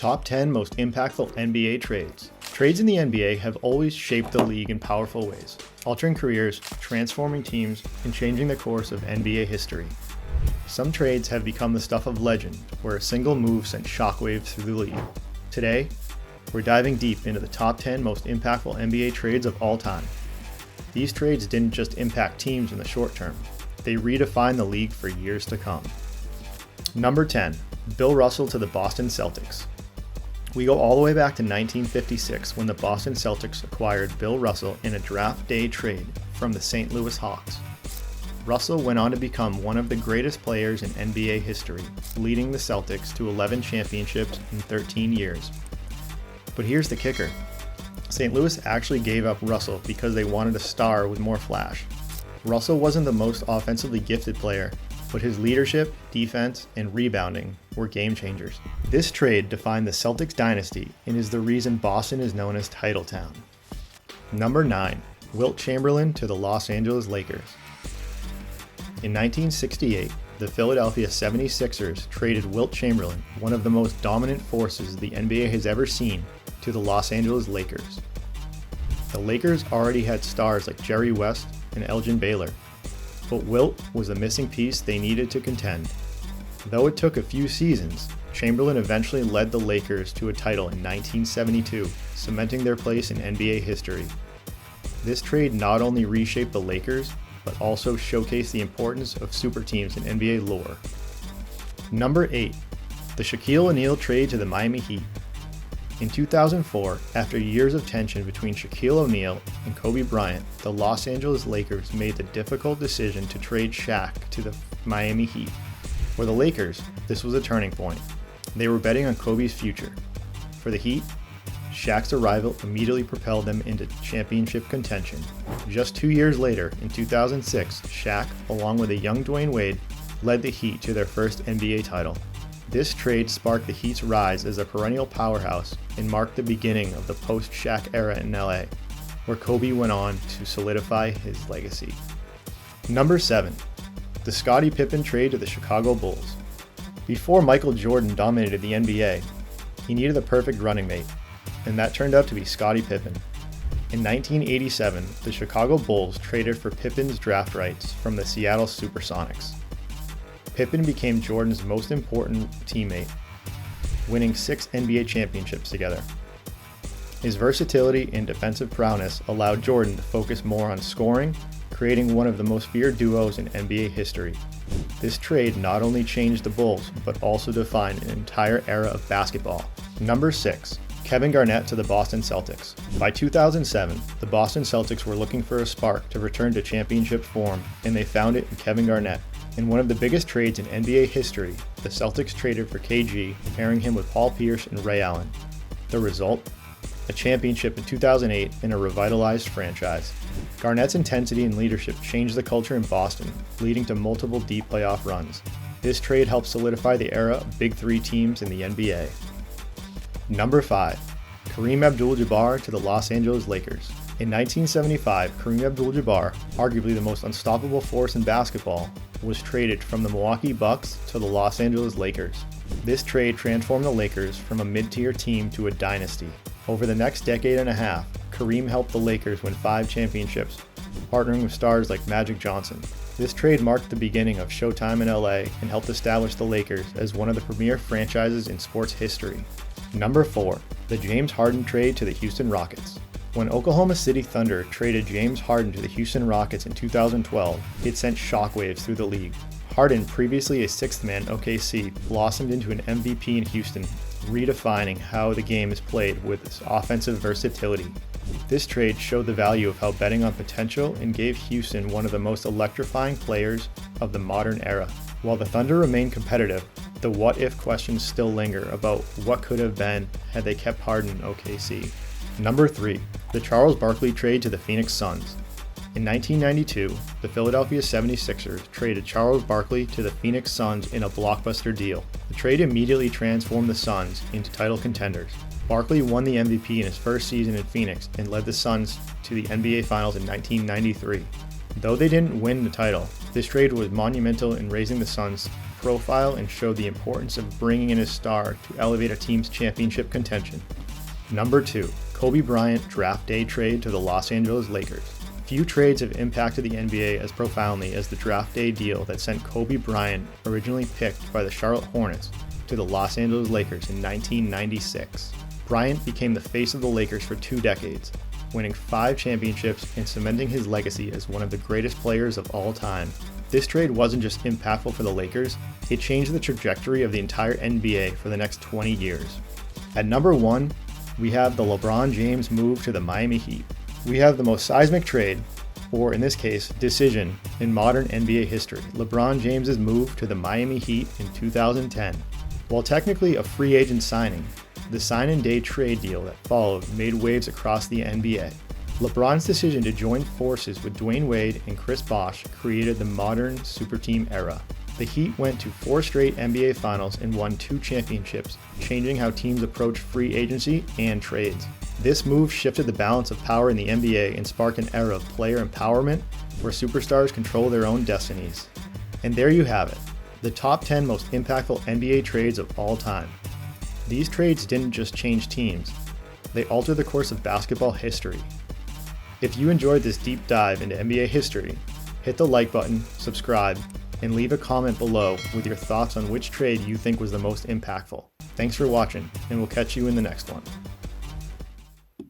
Top 10 most impactful NBA trades. Trades in the NBA have always shaped the league in powerful ways, altering careers, transforming teams, and changing the course of NBA history. Some trades have become the stuff of legend, where a single move sent shockwaves through the league. Today, we're diving deep into the top 10 most impactful NBA trades of all time. These trades didn't just impact teams in the short term, they redefined the league for years to come. Number 10. Bill Russell to the Boston Celtics. We go all the way back to 1956 when the Boston Celtics acquired Bill Russell in a draft day trade from the St. Louis Hawks. Russell went on to become one of the greatest players in NBA history, leading the Celtics to 11 championships in 13 years. But here's the kicker. St. Louis actually gave up Russell because they wanted a star with more flash. Russell wasn't the most offensively gifted player, but his leadership, defense, and rebounding were game changers. This trade defined the Celtics dynasty and is the reason Boston is known as Titletown. Number 9. Wilt Chamberlain to the Los Angeles Lakers. In 1968, the Philadelphia 76ers traded Wilt Chamberlain, one of the most dominant forces the NBA has ever seen, to the Los Angeles Lakers. The Lakers already had stars like Jerry West and Elgin Baylor, but Wilt was the missing piece they needed to contend. Though it took a few seasons, Chamberlain eventually led the Lakers to a title in 1972, cementing their place in NBA history. This trade not only reshaped the Lakers, but also showcased the importance of super teams in NBA lore. Number 8. The Shaquille O'Neal trade to the Miami Heat. In 2004, after years of tension between Shaquille O'Neal and Kobe Bryant, the Los Angeles Lakers made the difficult decision to trade Shaq to the Miami Heat. For the Lakers, this was a turning point. They were betting on Kobe's future. For the Heat, Shaq's arrival immediately propelled them into championship contention. Just 2 years later, in 2006, Shaq, along with a young Dwayne Wade, led the Heat to their first NBA title. This trade sparked the Heat's rise as a perennial powerhouse and marked the beginning of the post-Shaq era in LA, where Kobe went on to solidify his legacy. Number 7. The Scottie Pippen trade to the Chicago Bulls. Before Michael Jordan dominated the NBA, he needed the perfect running mate, and that turned out to be Scottie Pippen. In 1987, the Chicago Bulls traded for Pippen's draft rights from the Seattle Supersonics. Pippen became Jordan's most important teammate, winning 6 NBA championships together. His versatility and defensive prowess allowed Jordan to focus more on scoring, creating one of the most feared duos in NBA history. This trade not only changed the Bulls, but also defined an entire era of basketball. Number 6. Kevin Garnett to the Boston Celtics. By 2007, the Boston Celtics were looking for a spark to return to championship form, and they found it in Kevin Garnett. In one of the biggest trades in NBA history, the Celtics traded for KG, pairing him with Paul Pierce and Ray Allen. The result? A championship in 2008 and a revitalized franchise. Garnett's intensity and leadership changed the culture in Boston, leading to multiple deep playoff runs. This trade helped solidify the era of Big Three teams in the NBA. Number 5. Kareem Abdul-Jabbar to the Los Angeles Lakers. In 1975, Kareem Abdul-Jabbar, arguably the most unstoppable force in basketball, was traded from the Milwaukee Bucks to the Los Angeles Lakers. This trade transformed the Lakers from a mid-tier team to a dynasty. Over the next decade and a half, Kareem helped the Lakers win 5 championships, partnering with stars like Magic Johnson. This trade marked the beginning of Showtime in LA and helped establish the Lakers as one of the premier franchises in sports history. Number 4. The James Harden trade to the Houston Rockets. When Oklahoma City Thunder traded James Harden to the Houston Rockets in 2012, it sent shockwaves through the league. Harden, previously a sixth man OKC, blossomed into an MVP in Houston, redefining how the game is played with its offensive versatility. This trade showed the value of how betting on potential and gave Houston one of the most electrifying players of the modern era. While the Thunder remained competitive, the what-if questions still linger about what could have been had they kept Harden in OKC. Number 3. The Charles Barkley trade to the Phoenix Suns. In 1992, the Philadelphia 76ers traded Charles Barkley to the Phoenix Suns in a blockbuster deal. The trade immediately transformed the Suns into title contenders. Barkley won the MVP in his first season in Phoenix and led the Suns to the NBA Finals in 1993. Though they didn't win the title, this trade was monumental in raising the Suns' profile and showed the importance of bringing in a star to elevate a team's championship contention. Number 2, Kobe Bryant draft day trade to the Los Angeles Lakers. Few trades have impacted the NBA as profoundly as the draft day deal that sent Kobe Bryant, originally picked by the Charlotte Hornets, to the Los Angeles Lakers in 1996. Bryant became the face of the Lakers for 2 decades, winning 5 championships and cementing his legacy as one of the greatest players of all time. This trade wasn't just impactful for the Lakers, it changed the trajectory of the entire NBA for the next 20 years. At number 1, we have the LeBron James move to the Miami Heat. We have the most seismic trade, or in this case, decision, in modern NBA history, LeBron James's move to the Miami Heat in 2010. While technically a free agent signing, the sign-and-day trade deal that followed made waves across the NBA. LeBron's decision to join forces with Dwayne Wade and Chris Bosh created the modern super team era. The Heat went to 4 straight NBA Finals and won 2 championships, changing how teams approach free agency and trades. This move shifted the balance of power in the NBA and sparked an era of player empowerment where superstars control their own destinies. And there you have it, the top 10 most impactful NBA trades of all time. These trades didn't just change teams, they altered the course of basketball history. If you enjoyed this deep dive into NBA history, hit the like button, subscribe, and leave a comment below with your thoughts on which trade you think was the most impactful. Thanks for watching, and we'll catch you in the next one.